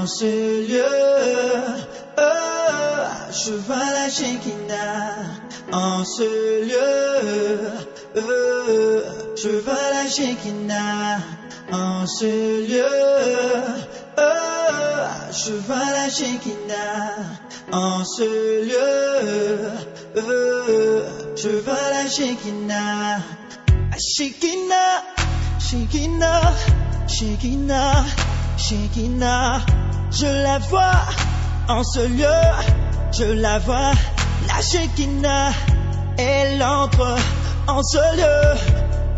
En ce lieu, je vois la Shekinah. En ce lieu, je vois la Shekinah. En ce lieu, je vois la Shekinah. En ce lieu, je vois la Shekinah. Shekinah, Shekinah, Shekinah, Shekinah. Je la vois en ce lieu, je la vois. La Shekinah, elle entre en ce lieu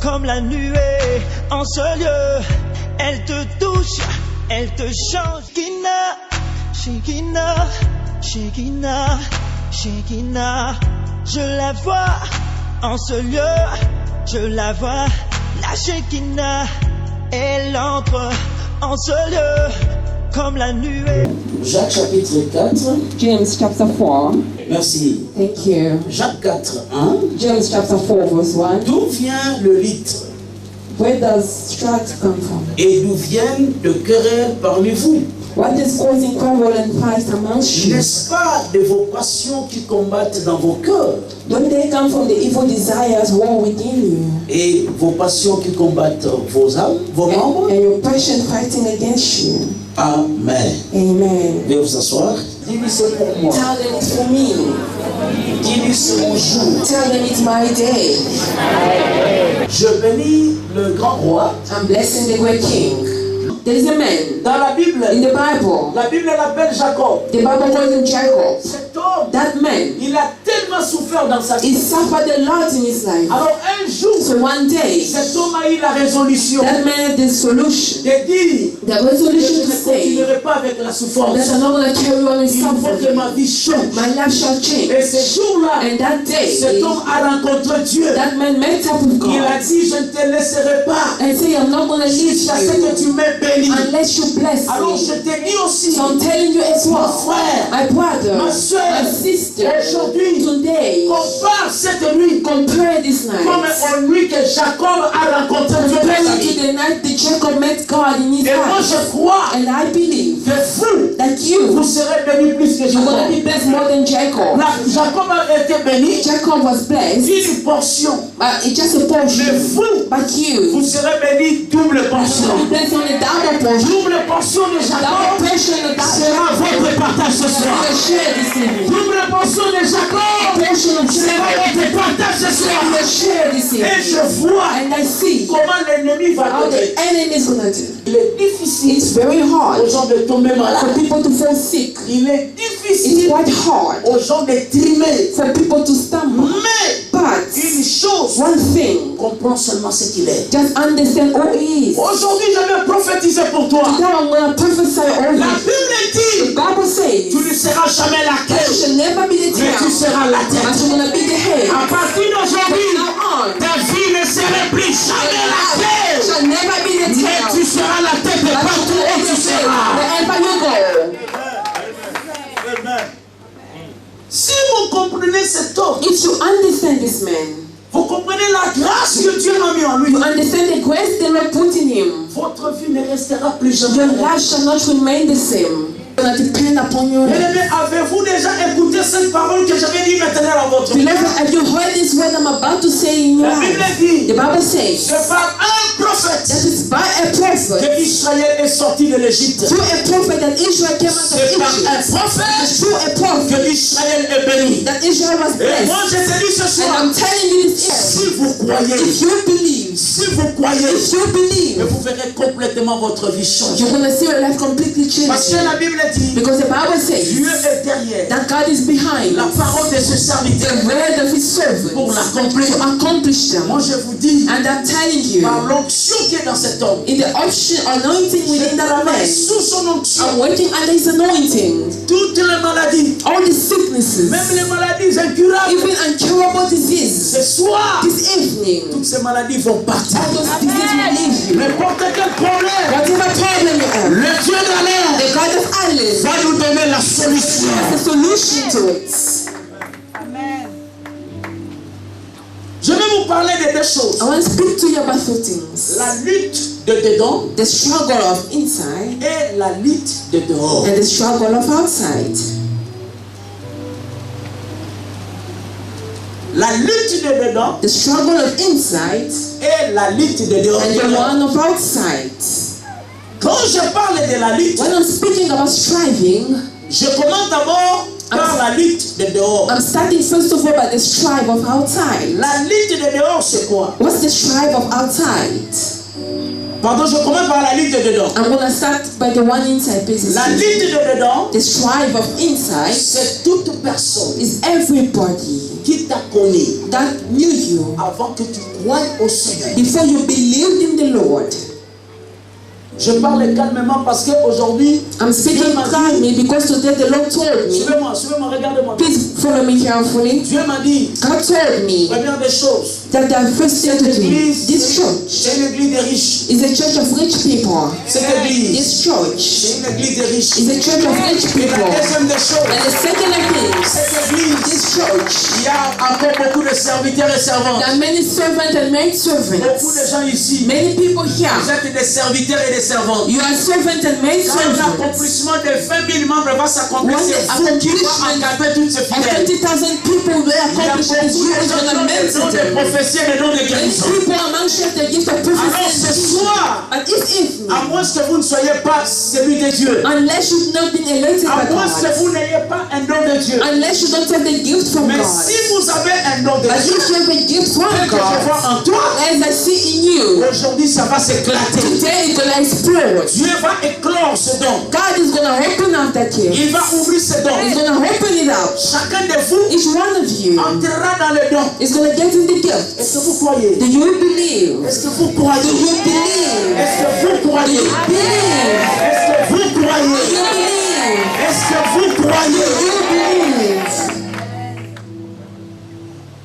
comme la nuée. En ce lieu, elle te touche, elle te change. Shekinah, Shekinah, Shekinah, Shekinah. Je la vois en ce lieu, je la vois. La Shekinah, elle entre en ce lieu comme la nuée. Jacques chapitre 4. James chapter 4. Merci. Thank you. Jacques 4, 1. James chapter 4 verse 1. D'où vient le litre? Where does strife come from? Et d'où viennent de querelles parmi vous? What is causing quarrel and fight amongst you? N'est-ce pas de vos passions qui combattent dans vos cœurs? Don't they come from the evil desires war within you? Et vos passions qui combattent vos âmes, vos membres? And your passion fighting against you. Amen. Amen. Veuillez vous asseoir. Dis-lui c'est pour moi. Tell them it's for me. Dis-lui c'est mon jour. Tell them it's my day. Je bénis le grand roi. I'm blessing the great king. There is a man Dans la Bible, in the Bible. la Bible l'appelle Jacob. The Bible calls him Jacob. Cet homme, That man, il a tellement souffert dans sa he vie. suffered a lot in his life. Alors un jour, So one day, cet homme a eu la résolution that man had the solution. de dire, The je resolution to ne say continuerai pas avec la souffrance. that I'm not going to carry on with Il faut que suffering. ma vie change. My life shall change. Et ce jour-là, And that day, cet homme a rencontré Dieu. that man met up with Il a God dit, je ne te laisserai pas and say, I'm not going to leave jusqu'à ce que you tu m'aies béni. unless you bless Alors me. je te dis aussi, So I'm telling you as mon well, frère, my brother, ma soeur, my sister, aujourd'hui, today, compare cette nuit compare this comme night. aux nuits que Jacob a rencontré Dieu dans Compare sa it to vie. the night that Jacob met God in his Et moi life. je crois And I believe que vous, that vous you, serez bénis plus que you're going to Jacob. be blessed more than Jacob. Jacob a été béni Jacob was blessed, d'une portion. it's just a Mais portion. vous, But you, vous serez béni double you're portion. going to be blessed on a double portion. Double portion de Double Jacob portion of that. sera votre partage ce I'm soir. going to share this evening. Double portion de Jacob Portion of sera Jacob. votre partage ce I'm soir. going to share this Et evening. je vois And I see comment l'ennemi va how tomber. the enemy is going to do. Il est difficile It's very hard aux gens de tomber for malade. people to fall sick. Il est It's difficile quite hard aux gens de trimer. for people to stumble. Mais But une chose, one thing, comprends seulement ce qu'il est. just understand who he is. Aujourd'hui, je vais prophétiser pour toi. Now I'm going to prophesy over La you. Bible The dit, Bible says, tu ne seras jamais la you tête, shall never be the mais tu tail, seras la but tête. you're going to be the head. À partir From d'aujourd'hui, now on, ta vie ne serait plus jamais la you tête, shall never be the mais tu tail, seras la tête de but partout you're où going to tu be the tail seras. wherever you go. Si vous comprenez cet homme, If you understand this man, vous comprenez la grâce que Dieu a mis en lui, you understand the grace that Lord put in him, votre vie ne restera plus jamais your la même. life shall not remain the same. It's going to depend upon your life. Bien-aimés, avez-vous déjà écouté cette parole que je vais dire maintenant à votre vie? Beloved, have you heard this word I'm about to say in your La Bible life? dit, The Bible says c'est par un prophète that it's by a prophet, que Israël est sorti de l'Égypte. through a prophet that Israel came out of C'est par un Egypt. prophète Through a prophet que Israël est béni. that Israel was Et moi, blessed. je te dis ce And soir, I'm telling you this evening, si vous croyez, if you believe, si vous croyez, if you believe, vous verrez complètement votre vie changer. you're going to see your life completely Parce que change. la Bible dit, Because the Bible Dieu says est derrière that God is behind la parole de ce serviteur the word of his pour servants l'accomplir. to accomplish them. Moi, je vous dis, And I'm telling you, par l'onction qui est dans cet homme, in the option anointing within that travaille man, sous son onction, I'm working under his anointing. toutes les maladies, All the sicknesses, même les maladies incurables, even incurable disease, ce soir, this evening, toutes ces maladies vont partir. all those diseases will leave you. N'importe quel problème, Whatever problem you have, le Dieu de l'air the God of Alice va nous donner la solution. has a solution to it. Je vais vous parler de de deux choses. I want to speak to you about two things. La lutte de dedans The struggle of inside et la lutte de dehors. and the struggle of outside. La lutte de dedans The struggle of inside et la lutte de dehors. and the one of outside. Quand je parle de la lutte, When I'm speaking about striving, je commence d'abord par la lutte de dehors. I'm starting first of all by the strive of outside. La lutte de dehors, c'est quoi? What's the strive of outside? Pardon, je commence par la lutte de dedans. I'm going to start by the one inside business. La lutte de dedans, The strive of inside c'est toute personne is everybody qui t'a connu that knew you avant que tu croies au Seigneur. before you believed in the Lord. Je parle calmement parce qu'aujourd'hui, I'm speaking calmly because today the Lord told me, suivez-moi, regardez-moi. please follow me carefully. Dieu m'a dit, God told me première des choses, that the first thing to do, this church c'est une église des riches. is a church of rich people. Cette église, This church c'est une église des riches. is a church of rich Et people. la deuxième des choses, And the second of things, cette église, this church, il y a encore beaucoup de serviteurs et servantes. there are many servants and maid Beaucoup de servants. gens ici, Many people vous here, êtes des serviteurs et des servantes. you are servants and maid Quand servants. l'accomplissement de 20 000 membres va s'accomplir, When c'est the vous qui va accomplishment encadrer toutes ces of fidèles. 20,000 people will Il y a accomplish beaucoup this. You de is gens going qui to ont des dons de mentor them. prophétie et des dons de Many guérison. people among us the gift of Alors prophecy. ce soir, But this evening, à moins que vous ne soyez pas celui de Dieu, unless you've not been elected à by moins que God, vous n'ayez pas un don de Dieu, unless you don't have the gift from mais God, si vous avez un don de but Dieu, if you have a gift from que je vois God, en toi, as I see in you, aujourd'hui ça va s'éclater. today it's gonna explode. Dieu va éclore ce don. God is gonna open up that gift. Il va ouvrir ce don. He's gonna open it up. Chacun de vous Each one of you entrera dans le don. is gonna get in the gift. Est-ce que vous croyez? Do you believe? Est-ce que vous croyez? Do you believe? Est-ce que vous Do croyez? you believe? Est-ce que vous Do croyez? you believe? Est-ce que vous Do croyez? you believe?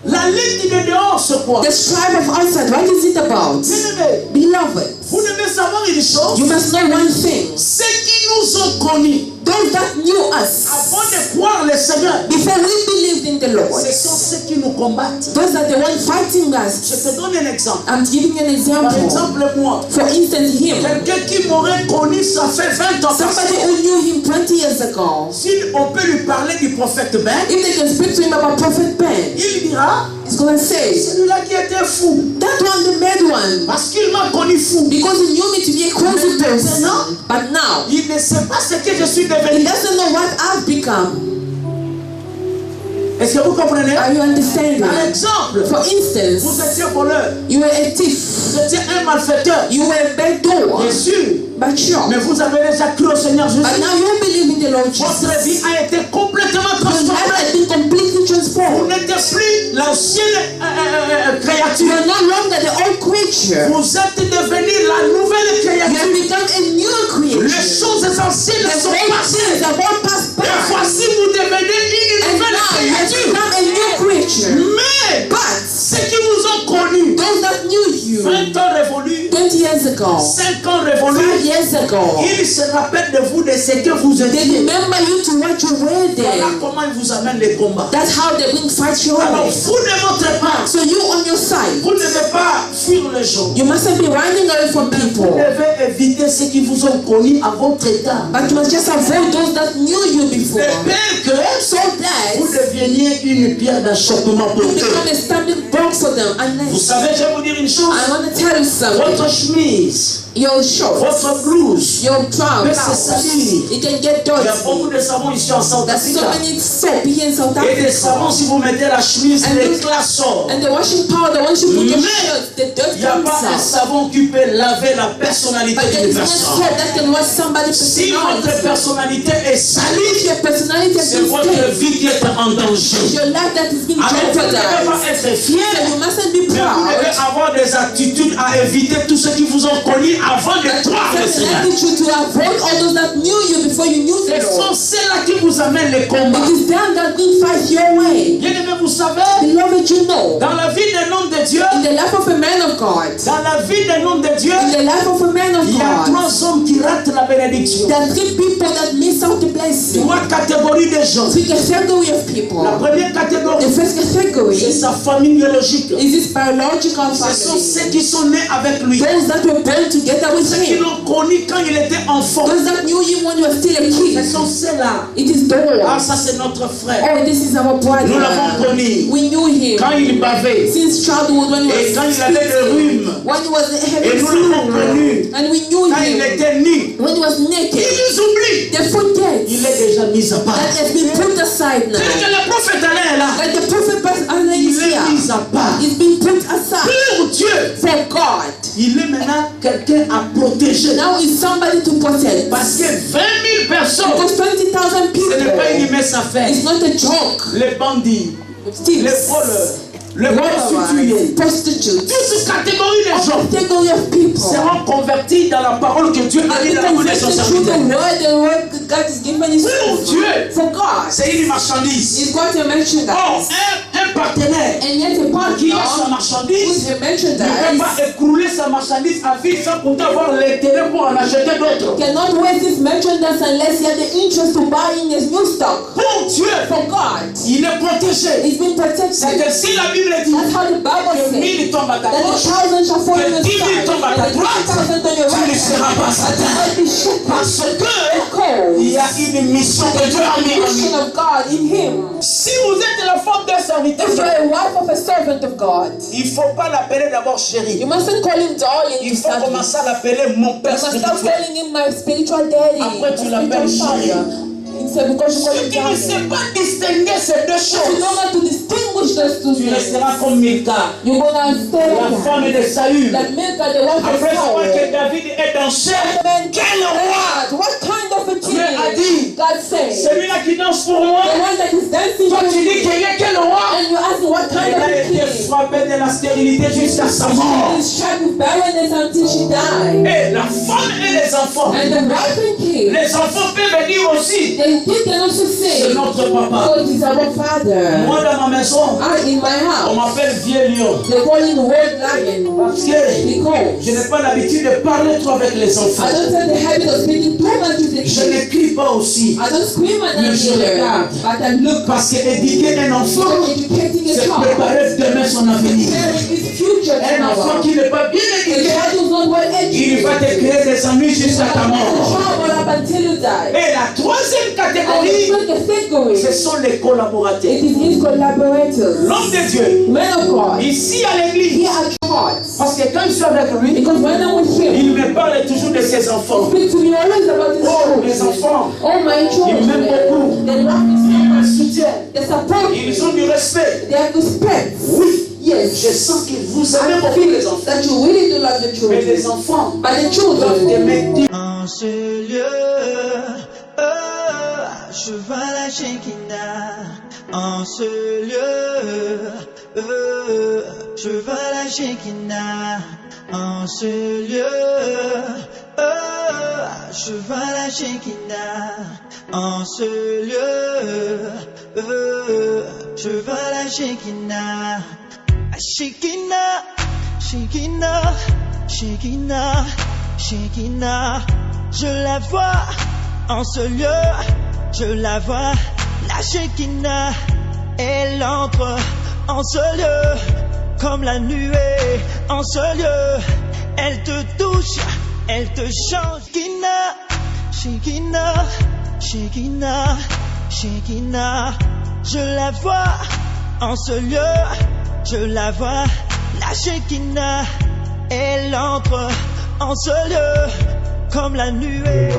La lutte de dehors, c'est quoi? The strive of outside, what is it about? Bien-aimés, Beloved, vous devez savoir une chose. you must know one thing. Ceux qui nous ont connus Those that knew us avant de croire le Seigneur, before we believed in the Lord, ce sont ceux qui nous combattent. those are the ones fighting Je us. te donne un exemple. I'm giving you an Par example. exemple, moi, For instance, him. quelqu'un qui m'aurait connu, ça fait 20 ans. Somebody who knew him 20 years ago. Si on peut lui parler du prophète Ben, If they can speak to him about Prophet Ben, il dira, he's going to say, celui-là qui était fou, that one, the mad one, parce qu'il m'a connu fou. because he knew me to be a crazy person. But now, Il ne sait pas ce que je suis he devenu. doesn't know what I've become. Est-ce que vous comprenez? Are you understanding? Par exemple, For instance, vous étiez voleur, you were a thief. vous étiez un malfaiteur, You were a bad doer. bien sûr, But sure. mais vous avez déjà cru au Seigneur Jésus. But now you believe in the Lord Votre Jesus. vie a été complètement Your life transformée. has been completely Vous transformed. n'êtes plus l'ancienne You créature. are no longer the old creature. Vous êtes devenu la nouvelle You have créature. become a new Les creature. choses anciennes The sont old passées. things have all passed Et by. voici, vous devenez une And nouvelle now you have créature. become a new creature. Mais But ceux qui vous ont connu, those that knew you 20 ans révolus, 20 years ago, 5 ans 5 révolus, years ago, ils se rappellent de vous, de ce que vous they étiez. remember you to what you were Voilà there. comment ils vous amènent les combats. That's how they bring fight your Alors, way. vous de votre part, So you on your side, vous ne devez pas fuir les gens. you mustn't be running away from Vous people. devez éviter ceux qui vous ont connu à votre état. But you must just avoid those that knew you before. De peur que So that vous deveniez une pierre d'achoppement pour you eux. become a stumbling block for them. Vous Unless savez, je vais vous dire une chose. I want to tell you something. Votre chemise, Your shorts, votre blouse, your peut se trousers, salir. it can get Il y a dirty. beaucoup de savons ici en South There's so Africa. many soap here in South Et des savons, Africa. si vous mettez la chemise, And l'éclat sort. And the washing powder, once you put your Mais shirts, the dirt Il n'y a comes pas un out. savon qui peut laver la personnalité But there d'une is no personne. soap that can wash somebody's Si votre personality. personnalité est If salie, your personality has c'est been votre stained, vie qui est en danger. your life that is being Alors vous ne devez jeopardized. pas être So fier, you mustn't be mais vous devez proud. avoir des attitudes à éviter tous ceux qui vous ont connu avant de croire le That's an Seigneur. attitude to avoid all those that knew you before you knew Ce the sont Lord. ceux-là qui vous amènent les combats. It is them that will fight your way. Bien-aimés, vous savez, Beloved, you know, dans la vie d'un homme de Dieu, in the life of a man of God, dans la vie d'un homme de Dieu, in the life of a man of il y a God, 3 hommes qui ratent la bénédiction. there are 3 people that miss out the places. 3 catégories de gens. 3 categories of people. La première catégorie, The first category c'est sa famille biologique. is his biological Ce sont family. ceux qui sont nés avec lui. Those that were born together with Ceux qui him. l'ont connu quand il était enfant. Those that knew him when he was still a Ce kid. sont ceux-là. It is Ah, those. ça c'est notre frère. Oh, this is our Nous l'avons brother. connu. We knew him Quand il bavait. since childhood when he Et quand was il avait le rhume. when he was Et having nous l'avons flu. connu. And we knew Quand il him était nu. when he was Il naked. nous oublie. They forget Il est déjà mis à part. that has been put aside now. C'est que le prophète Alain est là. Like the prophet Allah Il is est mis here. à part. It's been put aside Pour Dieu. for God. Il est maintenant quelqu'un à protéger. Now is somebody to protect. Parce que 20 000 personnes, Because 20,000 ce n'est pas une people. immense affaire. It's not a joke. Les bandits, Still, les voleurs, les prostituées, prostitutes, toute cette catégorie de gens category of people. seront convertis dans la parole que Dieu a dit dans la bouche de son Through serviteur. the word God is given his Pour Dieu, for God. c'est une marchandise. He's got a merchandise. Or, un partenaire And yet a qui a sa partner marchandise who's a ne peut merchandise pas écrouler sa marchandise à vide sans pourtant avoir l'intérêt pour en acheter d'autres. cannot waste his merchandise unless he has the interest to buying his new stock. Pour Dieu, For God, il est protégé. he's been protected. C'est que si la Bible dit That's how the Bible que says 1000 tombent à ta that the gauche, 1,000 shall fall on your que 10 000 side, tombent à ta and the droite, 10,000 on your tu right ne seras pas hand. Satan. And the shaken. Parce que Because il y a une mission que Dieu a mis en mission lui. of God in him. Si vous êtes la femme d'un serviteur, If you're a wife of a servant of God, il ne faut pas l'appeler d'abord chérie. you mustn't call him darling Il to faut start with. commencer à l'appeler mon You père must start spirituel. calling him my spiritual daddy, Après, tu my l'appelles spiritual chérie. father. Instead, because you call Si him tu ne sais darling. pas distinguer ces deux If you choses, don't know how to distinguish those two tu things, resteras comme Milka, you're gonna stay la like femme de Saül. that. Milka, the wife of Après savoir Saul. que David est dans chair, Man, quel roi! God, what kind of a Dieu a king? dit, God said, celui-là qui danse pour moi, the one that is dancing toi for tu dis me, qu'il est quel roi? and you ask me what Il kind of a a été king? frappé de la stérilité jusqu'à sa mort. He's struck with barrenness until she died. Et la femme et les enfants, And the wife and king, les enfants peuvent dire aussi, they can also c'est say, notre papa. God is our father. Moi dans ma maison, In my on house, m'appelle vieux lion. they call him World Lion. Parce que Because je n'ai pas l'habitude de parler trop avec les enfants. I don't have the habit of speaking too much with the Je kids. ne crie pas aussi. I don't scream at them Mais je either, regarde. but I look. Parce que éduquer un enfant, Educating a c'est child, préparer demain son avenir. preparing his future Un enfant tomorrow. qui n'est pas bien A éduqué, child who's not well il va te educated, créer des ennuis jusqu'à ta mort. trouble up until you die. Et la troisième And the catégorie, second category, ce sont les collaborateurs. it is his collaborators. L'homme de Dieu, Men of God, ici à l'église, here at church. parce que quand je suis avec lui, Because when I'm with him, il me parle toujours de ses enfants. speak to me always about his Oh, mes children. enfants, Oh, my ils m'aiment beaucoup. children. They love me so Ils me much. soutiennent. They support me. Ils ont du respect. They have respect. Oui, Yes. je sens que vous aimez I beaucoup feel les enfants. that you really do love the Mais children. les enfants But the doivent children, t'aimer. En ce lieu, je vois la Shekinah. En ce lieu, je vois la Shekinah. En ce lieu, je vois la Shekinah. En ce lieu, je vois la Shekinah. Shekinah, Shekinah, Shekinah, Shekinah. Je la vois en ce lieu, je la vois. La Shekinah, elle entre en ce lieu comme la nuée. En ce lieu, elle te touche, elle te change. Shekinah, Shekinah, Shekinah, Shekinah. Je la vois en ce lieu, je la vois. La Shekinah, elle entre en ce lieu comme la nuée.